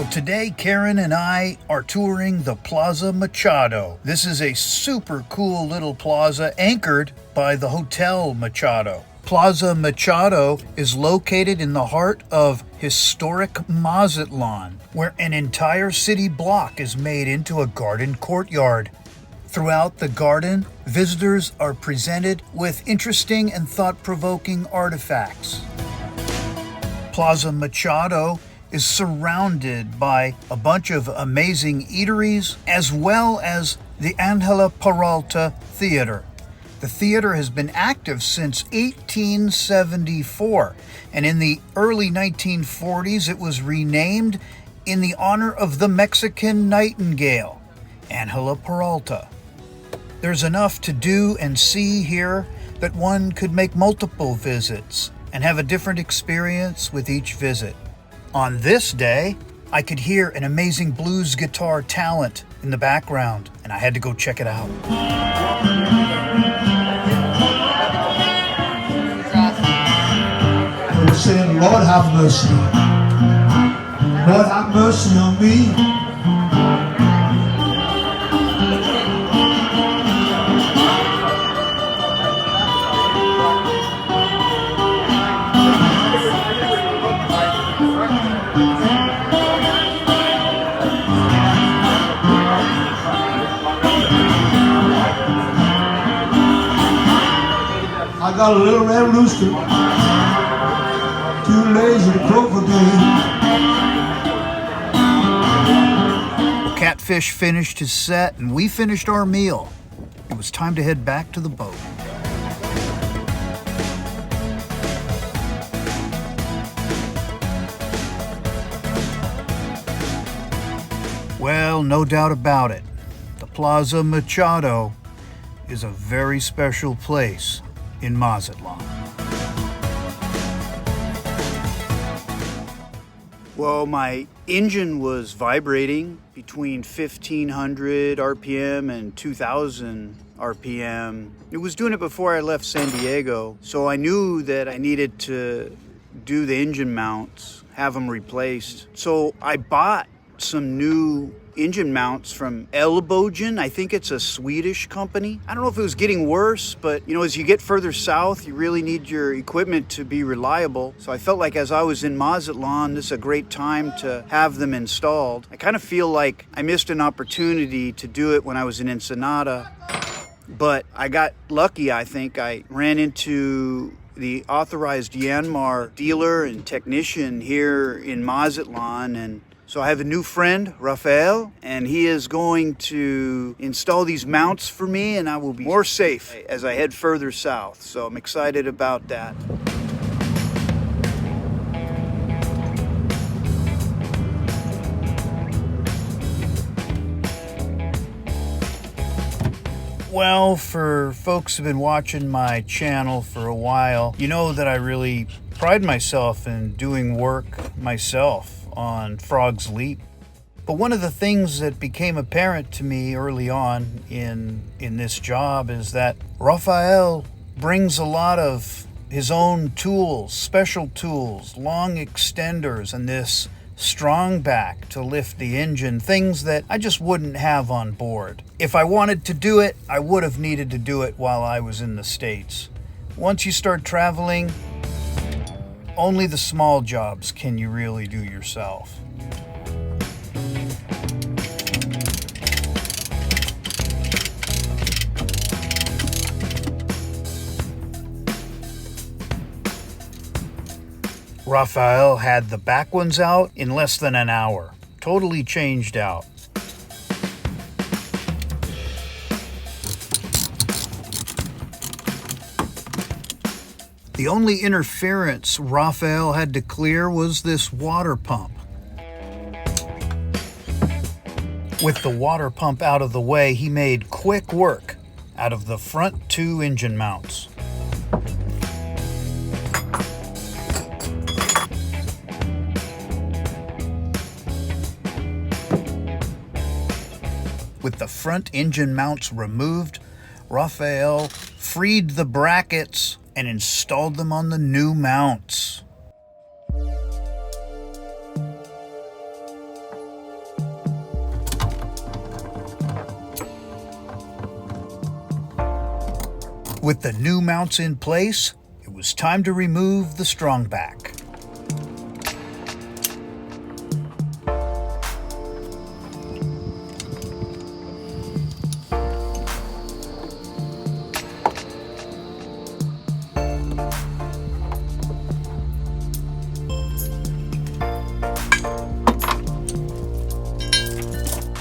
Well, today Karen and I are touring the Plaza Machado. This is a super cool little plaza anchored by the Hotel Machado. Plaza Machado is located in the heart of Historic Mazatlan, where an entire city block is made into a garden courtyard. Throughout the garden, visitors are presented with interesting and thought-provoking artifacts. Plaza Machado is surrounded by a bunch of amazing eateries, as well as the Angela Peralta Theater. The theater has been active since 1874, and in the early 1940s it was renamed in the honor of the Mexican nightingale, Angela Peralta. There's enough to do and see here that one could make multiple visits and have a different experience with each visit. On this day, I could hear an amazing blues guitar talent in the background, and I had to go check it out. We're saying, Lord have mercy. Lord have mercy on me. I got a little red rooster, too lazy to croak for day. Well, Catfish finished his set and we finished our meal. It was time to head back to the boat. Well, no doubt about it, the Plaza Machado is a very special place in Mazatlán. Well, my engine was vibrating between 1500 RPM and 2000 RPM. It was doing it before I left San Diego, so I knew that I needed to do the engine mounts, have them replaced. So I bought some new engine mounts from Ellebogen. I think it's a Swedish company. I don't know if it was getting worse, but you know, as you get further south, you really need your equipment to be reliable. So I felt like as I was in Mazatlán, this is a great time to have them installed. I kind of feel like I missed an opportunity to do it when I was in Ensenada, but I got lucky. I think I ran into the authorized Yanmar dealer and technician here in Mazatlán, and so I have a new friend, Rafael, and he is going to install these mounts for me, and I will be more safe as I head further south. So I'm excited about that. Well, for folks who've been watching my channel for a while, you know that I really pride myself in doing work myself on Frog's Leap. But one of the things that became apparent to me early on in this job is that Rafael brings a lot of his own tools, special tools, long extenders, and this strong back to lift the engine, things that I just wouldn't have on board. If I wanted to do it, I would have needed to do it while I was in the States. Once you start traveling, only the small jobs can you really do yourself. Rafael had the back ones out in less than an hour, totally changed out. The only interference Rafael had to clear was this water pump. With the water pump out of the way, he made quick work out of the front two engine mounts. With the front engine mounts removed, Rafael freed the brackets and installed them on the new mounts. With the new mounts in place, it was time to remove the strongback.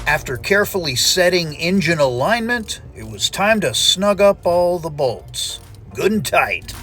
After carefully setting engine alignment, it was time to snug up all the bolts, good and tight.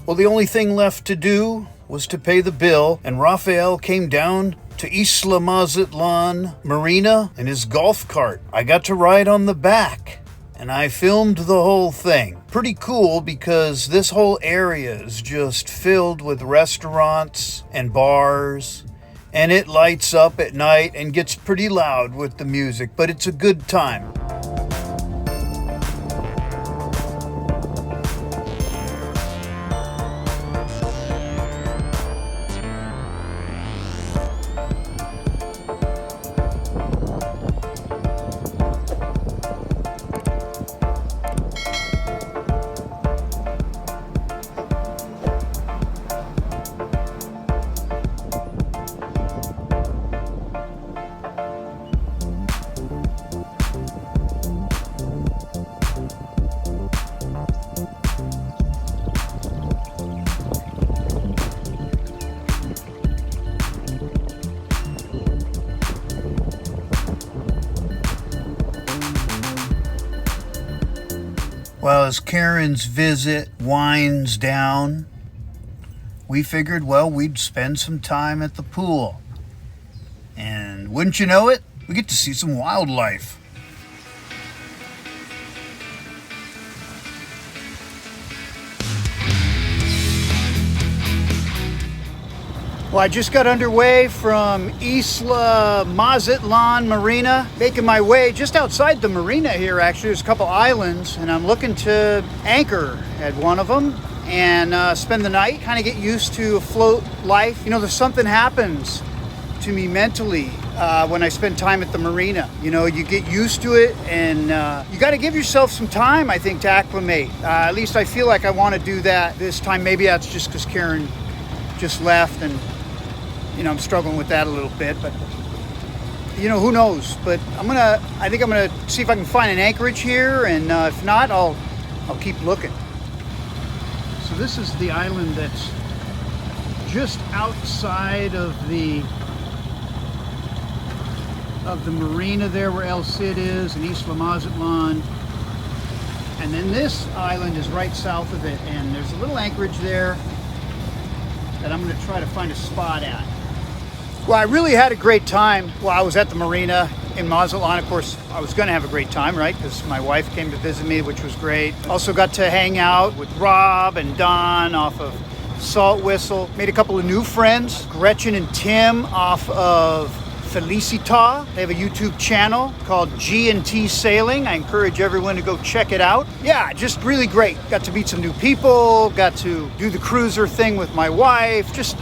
Well, the only thing left to do was to pay the bill, and Rafael came down to Isla Mazatlan Marina in his golf cart. I got to ride on the back, and I filmed the whole thing. Pretty cool because this whole area is just filled with restaurants and bars. And it lights up at night and gets pretty loud with the music, but it's a good time. Well, as Karen's visit winds down, we figured, well, we'd spend some time at the pool. And wouldn't you know it, we get to see some wildlife. Well, I just got underway from Isla Mazatlan Marina, making my way just outside the marina here. Actually, there's a couple islands, and I'm looking to anchor at one of them and spend the night, kind of get used to afloat life. You know, there's something happens to me mentally when I spend time at the marina. You know, you get used to it, and you got to give yourself some time, I think, to acclimate. At least I feel like I want to do that this time. Maybe that's just because Karen just left, and you know, I'm struggling with that a little bit, but you know, who knows? But I think I'm gonna see if I can find an anchorage here, and if not, I'll keep looking. So this is the island that's just outside of the marina there, where El Cid is, and Isla Mazatlan. And then this island is right south of it, and there's a little anchorage there that I'm gonna try to find a spot at. Well, I really had a great time while I was at the marina in Mazatlán. Of course, I was going to have a great time, right? Because my wife came to visit me, which was great. Also got to hang out with Rob and Don off of Salt Whistle. Made a couple of new friends, Gretchen and Tim off of Felicita. They have a YouTube channel called G&T Sailing. I encourage everyone to go check it out. Yeah, just really great. Got to meet some new people, got to do the cruiser thing with my wife. Just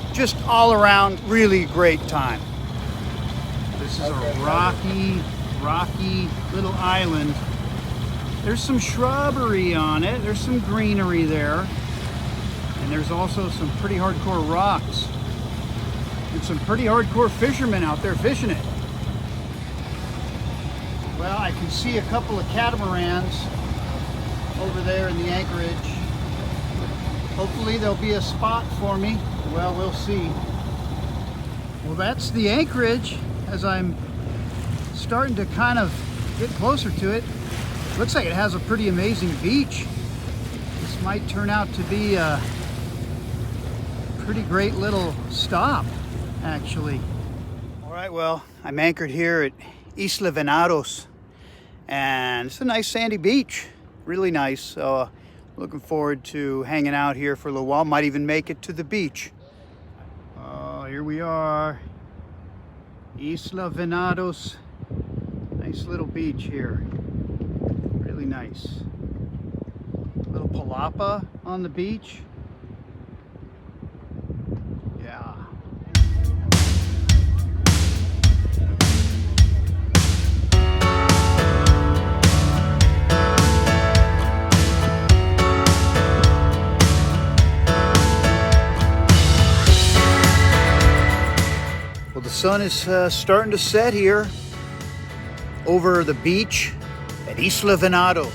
all around really great time. This is a rocky little island. There's some shrubbery on it. There's some greenery there. And there's also some pretty hardcore rocks. And some pretty hardcore fishermen out there fishing it. Well, I can see a couple of catamarans over there in the anchorage. Hopefully there'll be a spot for me. Well, we'll see. Well, that's the anchorage as I'm starting to kind of get closer to it. Looks like it has a pretty amazing beach. This might turn out to be a pretty great little stop, actually. All right, well, I'm anchored here at Isla Venados, and it's a nice sandy beach, really nice. So looking forward to hanging out here for a little while. Might even make it to the beach. Here we are, Isla Venados. Nice little beach here, really nice. Little palapa on the beach. Yeah. the sun is starting to set here over the beach at Isla Venados.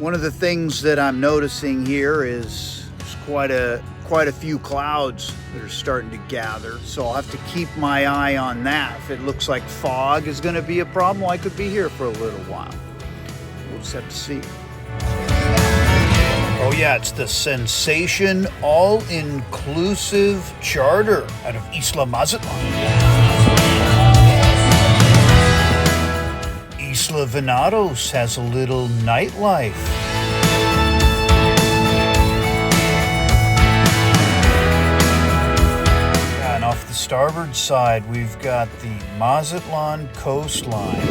One of the things that I'm noticing here is there's quite a few clouds that are starting to gather, so I'll have to keep my eye on that. If it looks like fog is going to be a problem, well, I could be here for a little while. We'll just have to see. Oh yeah, it's the Sensation all-inclusive charter out of Isla Mazatlan. Isla Venados has a little nightlife. Yeah, and off the starboard side, we've got the Mazatlán coastline.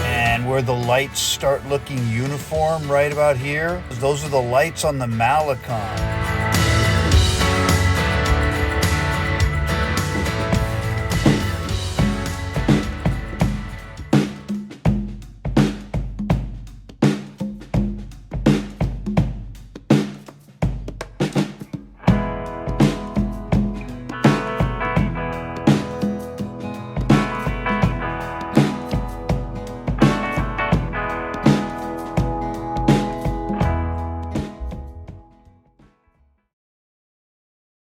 And where the lights start looking uniform right about here, those are the lights on the Malecon.